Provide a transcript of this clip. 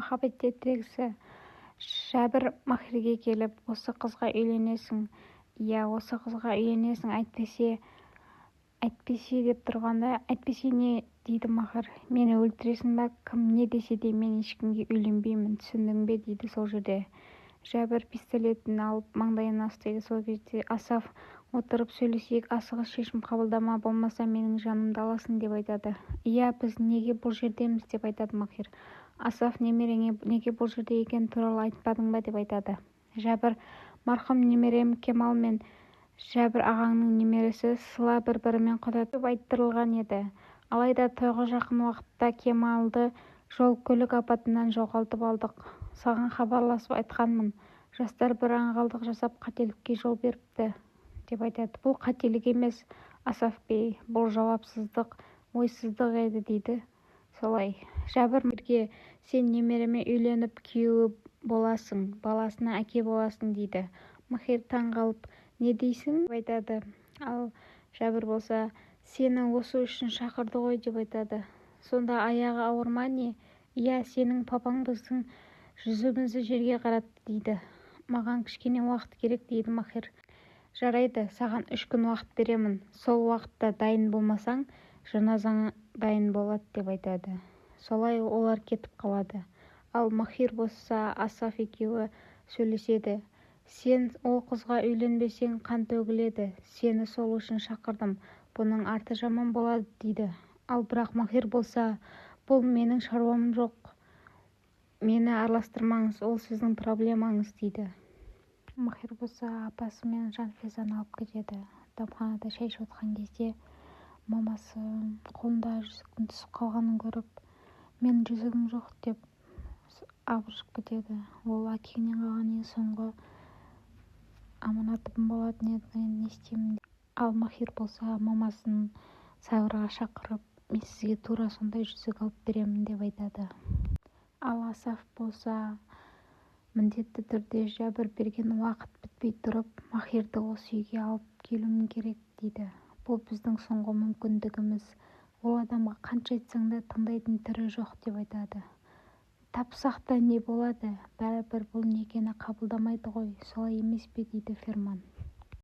махаббат тетігісі. Жәбір Махирге келіп, осы қызға үйленесің, осы қызға үйленесің, әйтпесе деп тұрғанда, әйтпесе не дейді Махир. Мені өлтіресің бе? Кім не десе де мен ешкімге үйленбеймін, түсіндің бе дейді сол жерде. Жәбір пистолетін алып маңдайына ұстайды. Сол кезде Асаф отырып сөйлесейік, асығыс шешім қабылдама, болмаса менің жанымды аласың деп айтады. Біз неге бұл жердеміз деп айтады Махир. Асаф, немереңе неге бұл жерде екен туралы айтпадың ба деп айтады. Жәбір, марқұм немерем Кемал мен Жәбір ағаңның немересі Сыла бір-бірімен құда деп айттырылған еді. Алайда тойға жақын уақытта Кемалды жол-көлік апатынан жоғалтып алдық. Саған хабарласып айтқанмын. Жастар бір аңғалдық жасап қателікке жол беріпті деп айтады. Бұл қателік емес, Асаф бей, бұл жауапсыздық, ойсыздық еді дейді. Солай. Жәбір Махирге, сен немереме үйленіп күйеуі боласың, баласына әке боласың дейді. Махир таң қалып, не дейсің деп айтады. Ал Жәбір болса, сені осы үшін шақырды ғой деп айтады. Сонда аяғы ауыр ма не? Сенің папаң біздің жүзімізді жерге қаратты дейді. Маған кішкене уақыт керек дейді Махир. Жарайды, саған 3 күн уақыт беремін. Сол уақытта дайын болмасаң, жаназаң дайын болады деп айтады. Солай олар кетіп қалады. Ал Махир болса, Асаф екеуі сөйлеседі. Сен ол қызға үйленбесең қан төгіледі. Сені сол үшін шақырдым. Бұның арты жаман болады дейді. Ал бірақ Махир болса, бұл менің шаруам жоқ. Мені араластырмаңыз, ол сіздің проблемаңыз дейді. Махир болса, апасы мен Жанфизаны алып кетеді. Дәмханада шай ішіп отқан кезде мамасы қолында жүзіктің түсіп қалғанын көріп, мен жүзігім жоқ деп абыржып кетеді. Ол әкеңнен қалған ең соңғы аманатым болатын еді, не істеймін. Ал Махир болса, мамасын сабырға шақырып, мен сізге тура сондай жүзік алып беремін деп айтады. Ал Асаф болса, міндетті түрде Жәбір берген уақыт бітпей тұрып, Махирді осы үйге алып келуім керек дейді. Бұл біздің соңғы мүмкіндігіміз. Ол адамға қанша айтсаң да тыңдайтын түрі жоқ деп айтады. Тапсақ та не болады? Бәрібір бұл некені қабылдамайды ғой, солай емес пе дейді Ферман.